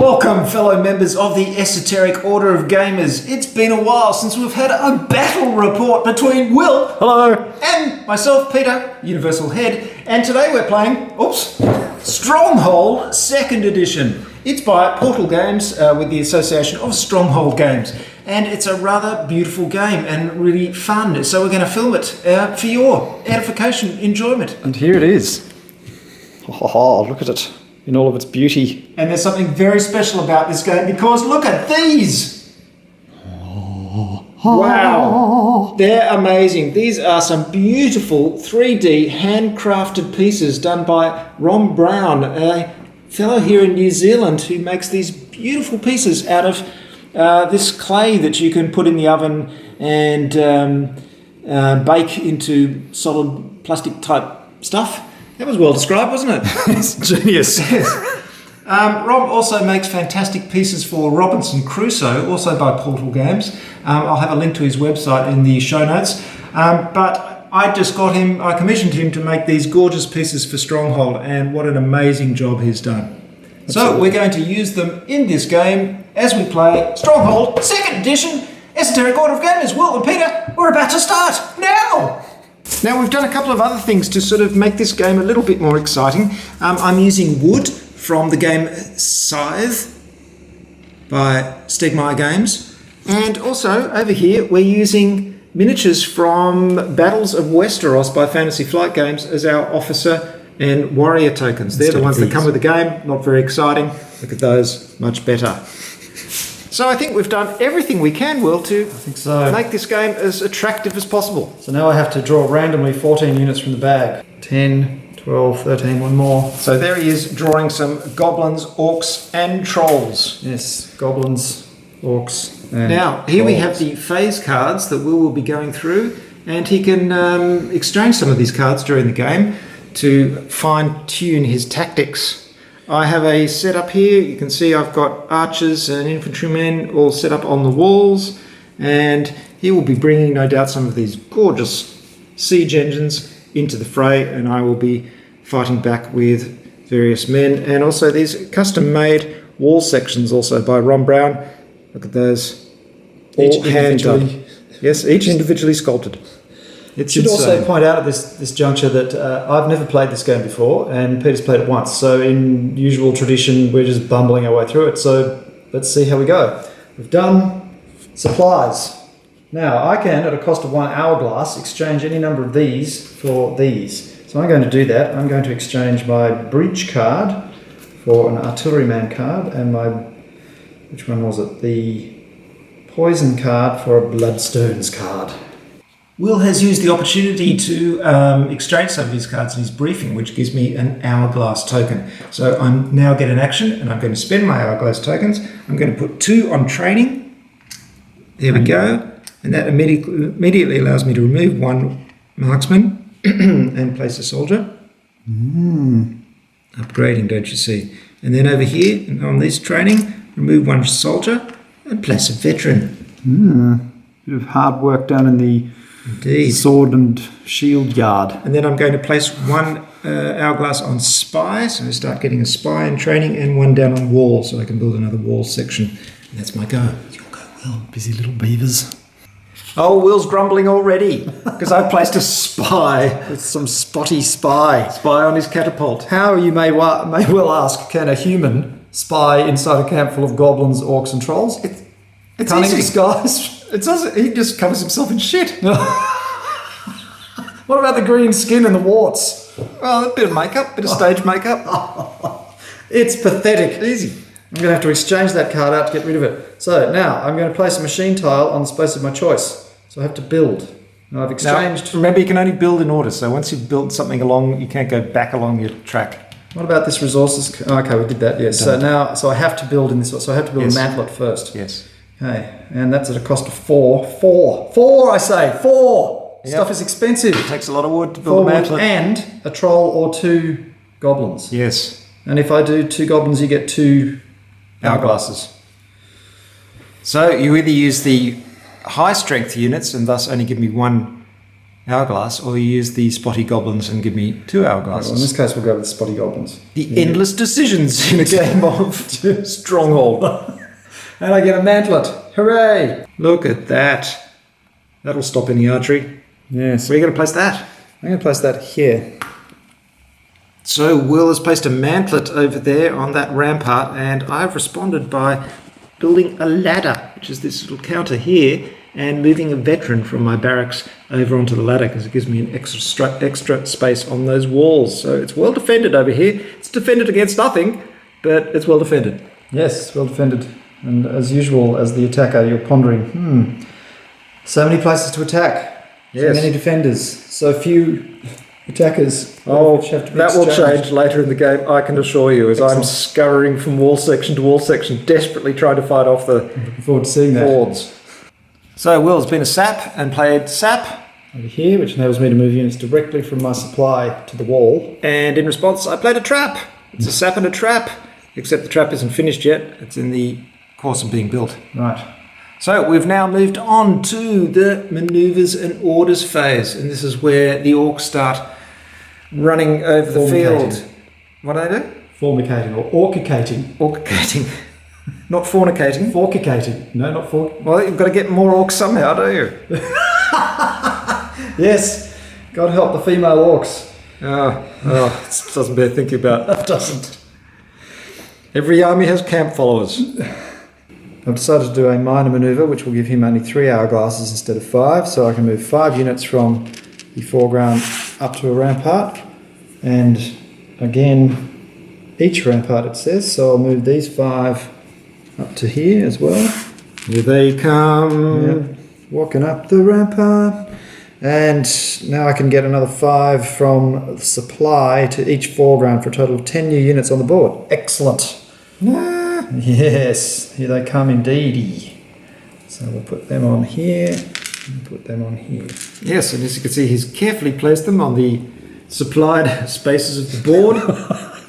Welcome, fellow members of the Esoteric Order of Gamers. It's been a while since we've had a battle report between Will, hello, and myself, Peter, Universal Head, and today we're playing, Stronghold 2nd Edition. It's by Portal Games with the association of Stronghold Games, and it's a rather beautiful game and really fun, so we're going to film it for your edification, enjoyment. and here it is. Oh, look at it in all of its beauty. And there's something very special about this game because look at these! Wow, they're amazing. These are some beautiful 3D handcrafted pieces done by Ron Brown, a fellow here in New Zealand who makes these beautiful pieces out of this clay that you can put in the oven and bake into solid plastic type stuff. That was well described, wasn't it? It's genius. Yes. Rob also makes fantastic pieces for Robinson Crusoe, also by Portal Games. I'll have a link to his website in the show notes. But I commissioned him to make these gorgeous pieces for Stronghold, and what an amazing job he's done. Absolutely. So we're going to use them in this game as we play Stronghold 2nd Edition, Esoteric Order of Gamers. Will and Peter, we're about to start now! Now we've done a couple of other things to sort of make this game a little bit more exciting. I'm using wood from the game Scythe by Stegmaier Games, and also over here we're using miniatures from Battles of Westeros by Fantasy Flight Games as our officer and warrior tokens. They're the ones that come with the game. Not very exciting. Look at those, much better. So I think we've done everything we can, Will, to make this game as attractive as possible. So now I have to draw randomly 14 units from the bag. 10, 12, 13, one more. So there he is, drawing some goblins, orcs, and trolls. Yes, goblins, orcs, and now, here we have the phase cards that Will be going through, and he can exchange some of these cards during the game to fine-tune his tactics. I have a setup here. You can see I've got archers and infantrymen all set up on the walls, and he will be bringing, no doubt, some of these gorgeous siege engines into the fray, and I will be fighting back with various men, and also these custom-made wall sections also by Ron Brown. Look at those, all hand done. Yes, each individually sculpted. It should also point out at this juncture that I've never played this game before, and Peter's played it once. So in usual tradition, we're just bumbling our way through it. So let's see how we go. We've done supplies. Now I can, at a cost of 1 hourglass, exchange any number of these for these. So I'm going to do that. I'm going to exchange my breach card for an artilleryman card, and my, which one was it? The poison card for a bloodstones card. Will has used the opportunity to exchange some of his cards in his briefing, which gives me an hourglass token. So I'm now get an action, and I'm going to spend my hourglass tokens. I'm going to put 2 on training. There we go. And that immediately allows me to remove 1 marksman and place a soldier. Upgrading, don't you see? And then over here, on this training, remove 1 soldier and place a veteran. Bit of hard work done in the sword and shield yard. And then I'm going to place 1 hourglass on spy, so I start getting a spy in training, and 1 down on wall, so I can build another wall section. And that's my go. Your go, Will. Busy little beavers. Oh, Will's grumbling already because I placed a spy. With some spotty spy. Spy on his catapult. How, you may well ask, can a human spy inside a camp full of goblins, orcs and trolls? It's Cunning easy. disguise. He just covers himself in shit. What about the green skin and the warts? Well, a bit of makeup, bit of stage makeup. It's pathetic. Easy. I'm going to have to exchange that card out to get rid of it. So now I'm going to place a machine tile on the space of my choice. So I have to build. Now I've exchanged... Now, remember, you can only build in order, so once you've built something along, you can't go back along your track. What about this resources? Okay, we did that, yes. So I have to build in this... So I have to build a mantlet first. Yes. Okay, and that's at a cost of 4. 4, I say, 4! Yep. Stuff is expensive. It takes a lot of wood to build a mantlet. And a troll or 2 goblins. Yes. And if I do 2 goblins, you get 2 hourglasses. So you either use the high strength units and thus only give me 1 hourglass, or you use the spotty goblins and give me 2 hourglasses. Well, in this case, we'll go with the spotty goblins. The endless decisions in a game of Stronghold. And I get a mantlet. Hooray! Look at that. That'll stop any archery. Yes. Where are you going to place that? I'm going to place that here. So Will has placed a mantlet over there on that rampart, and I've responded by building a ladder, which is this little counter here, and moving a veteran from my barracks over onto the ladder because it gives me an extra space on those walls. So it's well defended over here. It's defended against nothing, but it's well defended. Yes, well defended. And as usual, as the attacker, you're pondering, so many places to attack. Yes. So many defenders. So few attackers. Oh, which have to be that will exchanged. change later in the game, I can assure you, as I'm Excellent. scurrying from wall section to wall section, desperately trying to fight off the Looking forward to seeing that. hordes. So Will's been a sap and played sap, Over here, which enables me to move units directly from my supply to the wall. and in response I played a trap. It's a sap and a trap, except the trap isn't finished yet. It's in the course of being built. Right. So we've now moved on to the manoeuvres and orders phase, and this is where the orcs start running over the Fornicating. field. What do they do? Formicating or orcicating. Orcicating. Not fornicating. Forcicating. No, not fork. Well, you've got to get more orcs somehow, don't you? Yes. God help the female orcs. It doesn't bear thinking about. That doesn't. Every army has camp followers. I've decided to do a minor manoeuvre, which will give him only 3 hourglasses instead of 5, so I can move 5 units from the foreground up to a rampart. And again, each rampart it says, so I'll move these 5 up to here as well. Here they come. Yeah, walking up the rampart. And now I can get another 5 from supply to each foreground for a total of 10 new units on the board. Excellent. Yes, here they come indeedy. So we'll put them on here and put them on here. Yes, and as you can see, he's carefully placed them on the supplied spaces of the board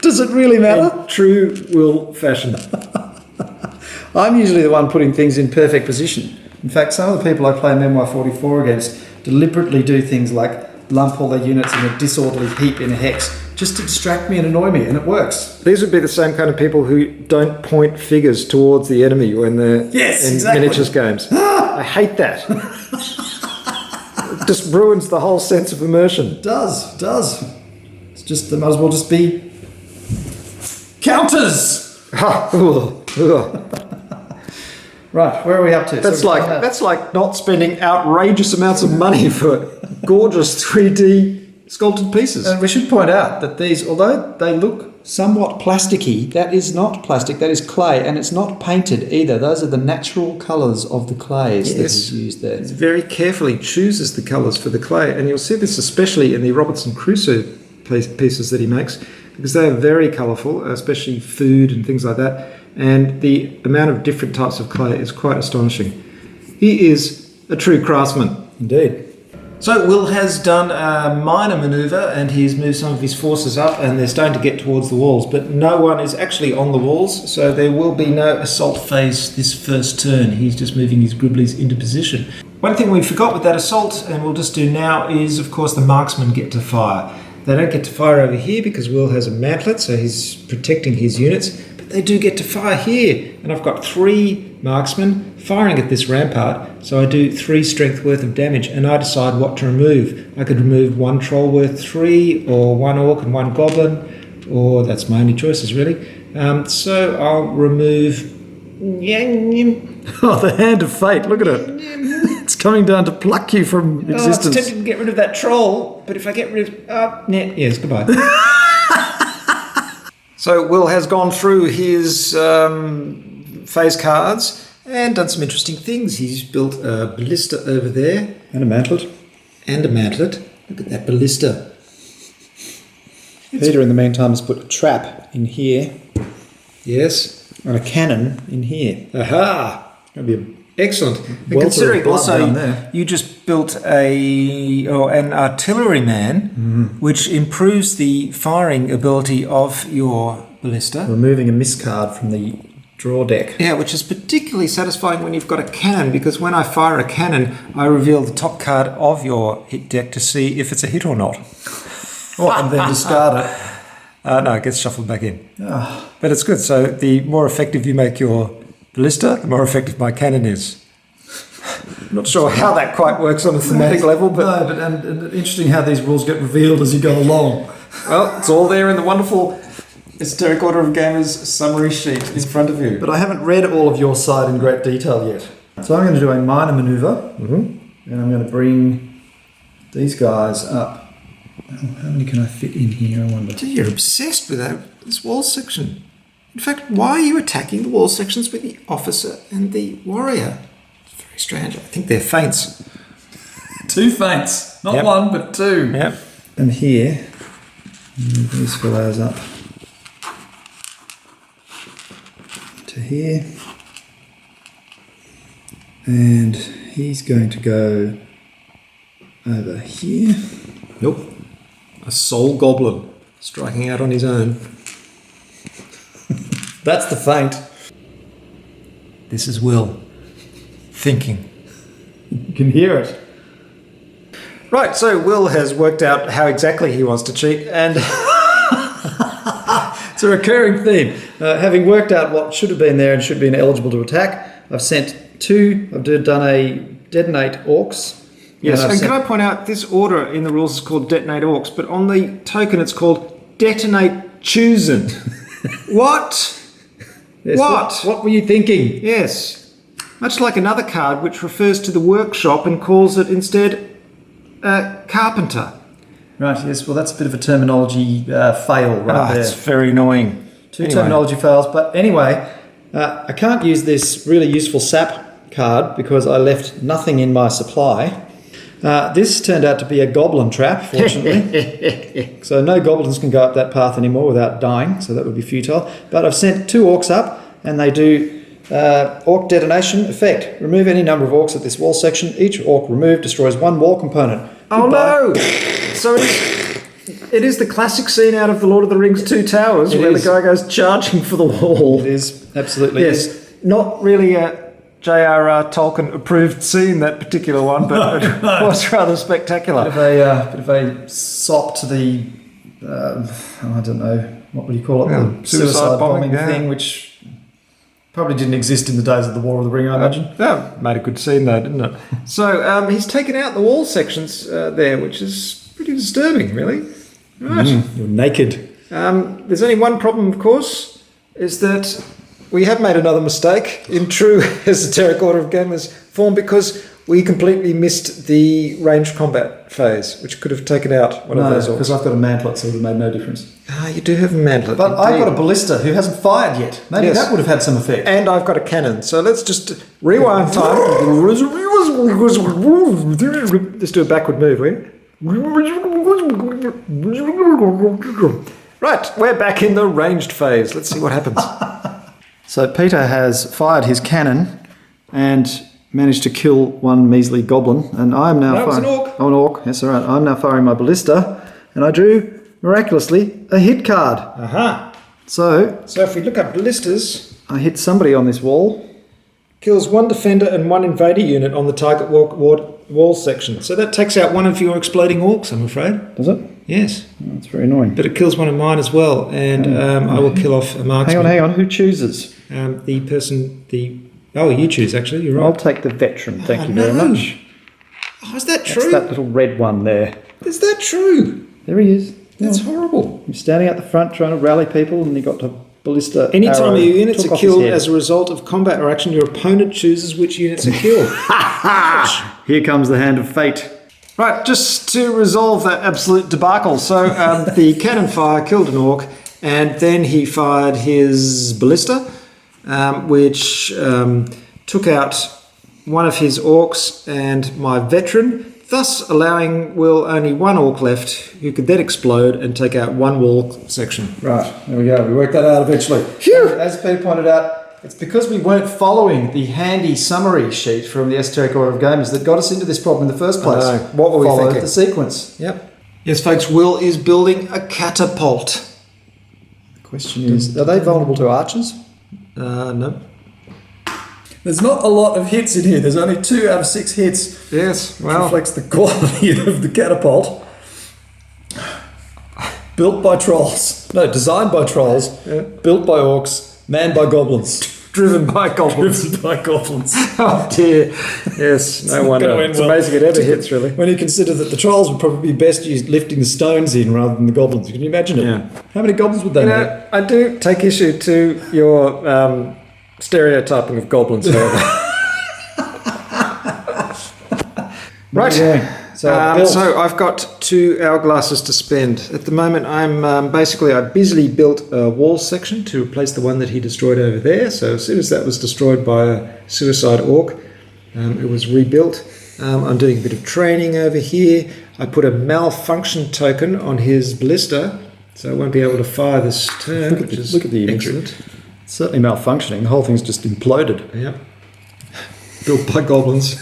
Does it really matter? in true Will fashion. I'm usually the one putting things in perfect position. In fact, some of the people I play Memoir 44 against deliberately do things like lump all their units in a disorderly heap in a hex just to distract me and annoy me, and it works. These would be the same kind of people who don't point figures towards the enemy when they're Yes, in exactly. miniatures games. I hate that. It just ruins the whole sense of immersion. It does. It's just, they might as well just be counters! Right, where are we up to? That's So we've done that. that's like not spending outrageous amounts of money for gorgeous 3D sculpted pieces. And we should point out that these, although they look somewhat plasticky, that is not plastic, that is clay, and it's not painted either. Those are the natural colours of the clays that is used there. It very carefully chooses the colours for the clay, and you'll see this especially in the Robinson Crusoe pieces that he makes, because they are very colourful, especially food and things like that, and the amount of different types of clay is quite astonishing. He is a true craftsman. Indeed. So Will has done a minor manoeuvre, and he's moved some of his forces up, and they're starting to get towards the walls, but no one is actually on the walls, so there will be no assault phase this first turn. He's just moving his Gribblies into position. One thing we forgot with that assault, and we'll just do now, is of course the marksmen get to fire. They don't get to fire over here because Will has a mantlet, so he's protecting his units, but they do get to fire here, and I've got 3 marksmen firing at this rampart, so I do 3 strength worth of damage, and I decide what to remove. I could remove 1 troll worth 3, or 1 orc and 1 goblin, or that's my only choices really. So I'll remove... Oh, the hand of fate, look at it. It's coming down to pluck you from Oh, it's existence. tempting to get rid of that troll, but if I get rid of... yes, goodbye. So Will has gone through his phase cards and done some interesting things. He's built a ballista over there. And a mantlet. And a mantlet. Look at that ballista. Peter, in the meantime, has put a trap in here Yes. and a cannon in here. Aha! Going to be Excellent. And welter of considering blood also down there. you just built an artilleryman, which improves the firing ability of your ballista. removing a miscard from the draw deck. Yeah, which is particularly particularly satisfying when you've got a cannon, because when I fire a cannon, I reveal the top card of your hit deck to see if it's a hit or not. And then discard it. No, it gets shuffled back in. But it's good. So the more effective you make your ballista, the more effective my cannon is. Not sure how that quite works on a thematic level, but... No, but and interesting how these rules get revealed as you go along. Well, it's all there in the wonderful Esoteric Order of Gamers summary sheet in front of you. But I haven't read all of your side in great detail yet. So I'm going to do a minor maneuver, and I'm going to bring these guys up. Oh, how many can I fit in here, I wonder? You're obsessed with this wall section. In fact, why are you attacking the wall sections with the officer and the warrior? It's very strange. I think they're feints. 2 feints. Not 1, but 2. Yep. And here, move these fellows up to here. And he's going to go over here. Nope. A soul goblin striking out on his own. That's the feint. This is Will. Thinking. You can hear it. Right, so Will has worked out how exactly he wants to cheat, and it's a recurring theme. Having worked out what should have been there and should have been eligible to attack, I've sent 2. I've done a detonate orcs. Yes, and can I point out, this order in the rules is called Detonate Orcs, but on the token it's called Detonate Chosen. What? Yes, what were you thinking? Yes. Much like another card which refers to the workshop and calls it instead Carpenter. Right, yes, well that's a bit of a terminology fail right there. It's very annoying. 2 terminology fails, but anyway, I can't use this really useful sap card because I left nothing in my supply. This turned out to be a goblin trap, fortunately. So no goblins can go up that path anymore without dying, so that would be futile. But I've sent 2 orcs up, and they do orc detonation effect. Remove any number of orcs at this wall section. Each orc removed destroys 1 wall component. Oh no! So it is the classic scene out of the Lord of the Rings 2 Towers where the guy goes charging for the wall. It is, absolutely. Yes, not really a J.R.R. Tolkien approved scene, that particular one, but it was rather spectacular. Bit of a sop to the, I don't know, what would you call it? The suicide bombing thing, which probably didn't exist in the days of the War of the Ring, I imagine. That made a good scene though, didn't it? So he's taken out the wall sections there, which is pretty disturbing, really. Right. You're naked. There's only one problem, of course, is that we have made another mistake in true Esoteric Order of Gamers form, because we completely missed the ranged combat phase, which could have taken out one of those orcs. Because I've got a mantlet, so it would have made no difference. You do have a mantlet. But I've got a ballista who hasn't fired yet. Maybe that would have had some effect. And I've got a cannon. So let's just rewind time. Let's do a backward move, will you? Right, we're back in the ranged phase. Let's see what happens. So Peter has fired his cannon and managed to kill 1 measly goblin, and I am now firing... That was an orc. Oh, an orc. Yes, all right. I'm now firing my ballista, and I drew, miraculously, a hit card. Aha. So if we look up ballistas... I hit somebody on this wall. Kills 1 defender and 1 invader unit on the target wall section. So that takes out 1 of your exploding orcs, I'm afraid. Does it? Yes. Oh, that's very annoying. But it kills 1 of mine as well, and I will kill off a marksman. Hang on. Who chooses? The person... Oh, you choose, actually. You're right. I'll take the veteran. Thank you very much. Oh, is that true? That's that little red one there. Is that true? There he is. That's horrible. You're standing at the front trying to rally people, and you got to ballista. Anytime your units are killed as a result of combat or action, your opponent chooses which units are killed. Here comes the hand of fate. Right, just to resolve that absolute debacle. So the cannon fire killed an orc, and then he fired his ballista, which took out 1 of his orcs and my veteran, thus allowing Will only 1 orc left, who could then explode and take out 1 wall section. Right, there we go. We worked that out eventually. Phew! As Peter pointed out, it's because we weren't following the handy summary sheet from the Esoteric Order of Gamers that got us into this problem in the first place. What were we thinking? Followed the sequence. Yep. Yes, folks, Will is building a catapult. The question is, are they vulnerable to archers? No. There's not a lot of hits in here. There's only 2 out of 6 hits. Yes, Which reflects the quality of the catapult. Built by trolls. No, designed by trolls. Yeah. Built by orcs. Manned by goblins. Driven by goblins. Driven by goblins. Oh dear. Yes, no wonder. It's amazing it ever hits, really. When you consider that the trolls would probably be best used lifting the stones in rather than the goblins. Can you imagine it? Yeah. How many goblins would they need? I do take issue to your stereotyping of goblins, however. Right. Yeah. So I've got 2 hourglasses to spend. At the moment, I busily built a wall section to replace the one that he destroyed over there. So as soon as that was destroyed by a suicide orc, it was rebuilt. I'm doing a bit of training over here. I put a malfunction token on his ballista, so I won't be able to fire this turn. Look at the image. Excellent. It's certainly malfunctioning. The whole thing's just imploded. Yep. Built by goblins.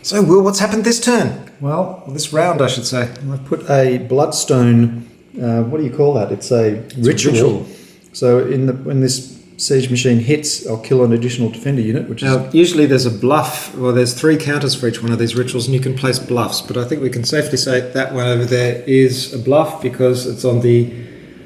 So, Will, what's happened this turn? Well, this round, I should say. I've put a bloodstone. What do you call that? It's a ritual. So, when this siege machine hits, I'll kill an additional defender unit. Usually there's a bluff, or there's 3 counters for each one of these rituals, and you can place bluffs. But I think we can safely say that one over there is a bluff because it's on the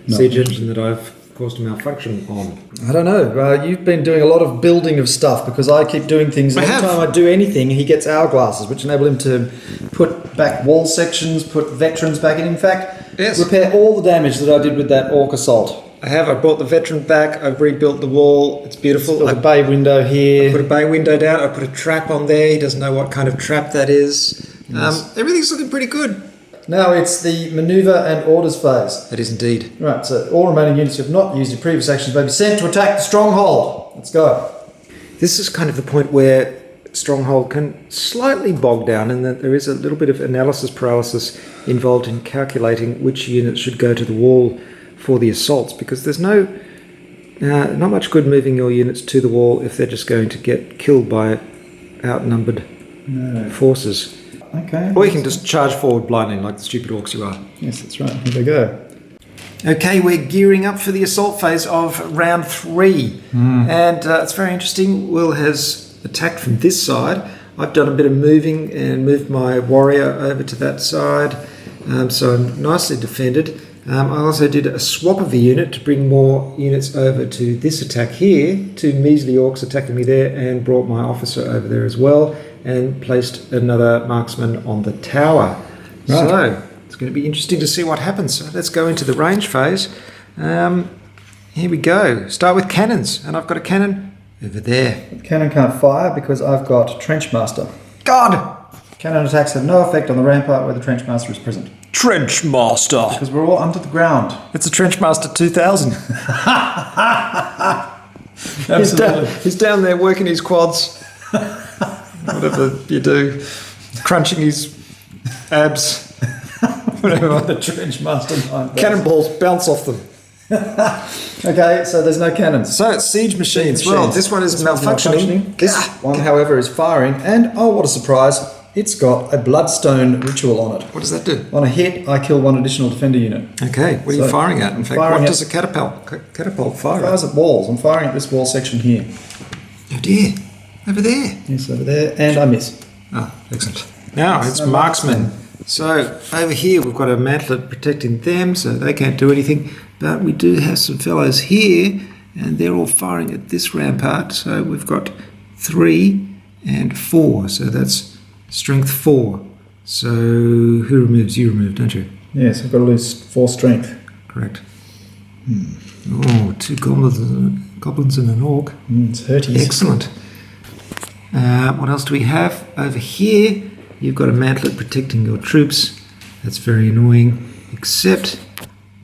siege engine that I've caused a malfunction on. I don't know. You've been doing a lot of building of stuff because I keep doing things. Every time I do anything, he gets hourglasses, which enable him to put back wall sections, put veterans back in. In fact, repair all the damage that I did with that orc assault. I brought the veteran back, I've rebuilt the wall, it's beautiful. Got a bay window here. I put a bay window down, I put a trap on there, he doesn't know what kind of trap that is. Yes. Everything's looking pretty good. Now it's the manoeuvre and orders phase. That is indeed. Right, so all remaining units who have not used in previous actions may be sent to attack the Stronghold. Let's go. This is kind of the point where Stronghold can slightly bog down, and that there is a little bit of analysis paralysis involved in calculating which units should go to the wall for the assaults, because there's not much good moving your units to the wall if they're just going to get killed by outnumbered forces. Okay. Or you can just charge forward blindly like the stupid orcs you are. Yes, that's right. Here we go. Okay, we're gearing up for the assault phase of round 3. And it's very interesting. Will has attacked from this side. I've done a bit of moving and moved my warrior over to that side. So I'm nicely defended. I also did a swap of a unit to bring more units over to this attack here. 2 measly orcs attacking me there, and brought my officer over there as well, and placed another marksman on the tower. Right. So it's going to be interesting to see what happens. So let's go into the range phase. Here we go. Start with cannons, and I've got a cannon over there. The cannon can't fire because I've got Trenchmaster. God! Cannon attacks have no effect on the rampart where the Trenchmaster is present. Trenchmaster! Because we're all under the ground. It's a Trenchmaster 2000. He's down there working his quads. Whatever you do. Crunching his abs. Whatever. The Trenchmaster. Cannonballs bounce off them. Okay, so there's no cannons. So it's siege machines. Well, this one is malfunctioning. This one, however, is firing, and oh, what a surprise! It's got a bloodstone ritual on it. What does that do? On a hit, I kill 1 additional defender unit. Okay, what are you firing at? In fact, what does a catapult fire at? It fires at walls. I'm firing at this wall section here. Oh dear, over there. Yes, over there, and I miss. Oh, excellent. Now it's marksmen. So over here we've got a mantlet protecting them, so they can't do anything. But we do have some fellows here, and they're all firing at this rampart. So we've got 3 and 4. So that's strength 4. So who removes? You remove, don't you? Yes, I've got to lose 4 strength. Correct. Oh, 2 goblins and an orc. It's hurty. Excellent. What else do we have? Over here, you've got a mantlet protecting your troops. That's very annoying. Except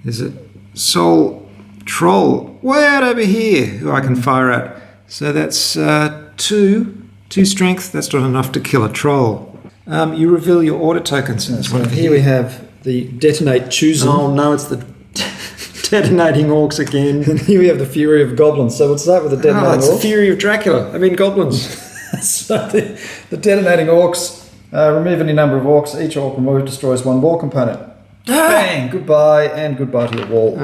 there's a soul troll way out over here who I can fire at. So that's 2 strength. That's not enough to kill a troll. You reveal your order tokens. So here we have the detonate choosing. Oh no, it's the detonating orcs again. And here we have the fury of goblins. So we'll start with the detonating orcs. It's the fury of Dracula. I mean goblins. So the detonating orcs remove any number of orcs. Each orc removed destroys 1 wall component. Bang! Goodbye, and goodbye to your wall.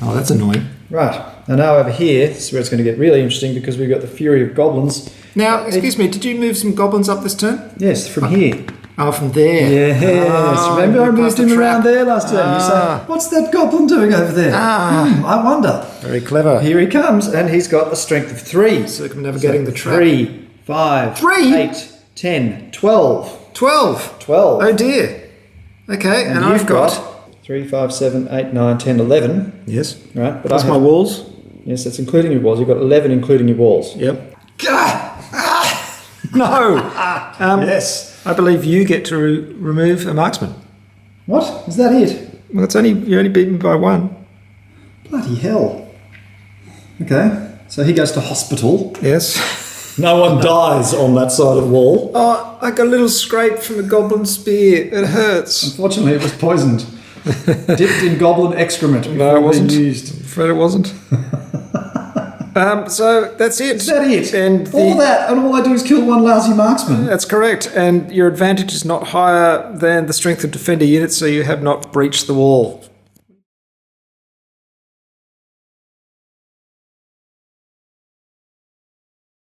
Oh, that's annoying. Right. And now over here, this is where it's going to get really interesting because we've got the Fury of Goblins. Now, excuse me, did you move some goblins up this turn? Yes, from here. Oh, from there. Yes. Remember I moved him around there last turn. You say, what's that goblin doing over there? I wonder. Very clever. Here he comes, and he's got a strength of 3. Circumnavigating the trap. 3, 5, 3? 8, 10, 12. 12. 12. Oh dear. Okay, and you've I've got 3, 5, 7, 8, 9, 10, 11. Yes. Right. But That's my walls. Yes, that's including your walls. You've got 11 including your walls. Yep. No. Yes. I believe you get to remove a marksman. What? Is that it? Well, you're only beaten by 1. Bloody hell. Okay. So he goes to hospital. Yes. No one dies on that side of the wall. Oh, I got a little scrape from a goblin spear. It hurts. Unfortunately, it was poisoned. Dipped in goblin excrement. No, it wasn't. Used. I'm afraid it wasn't. So that's it. Is that it? And all I do is kill one lousy marksman. That's correct. And your advantage is not higher than the strength of defender unit, so you have not breached the wall.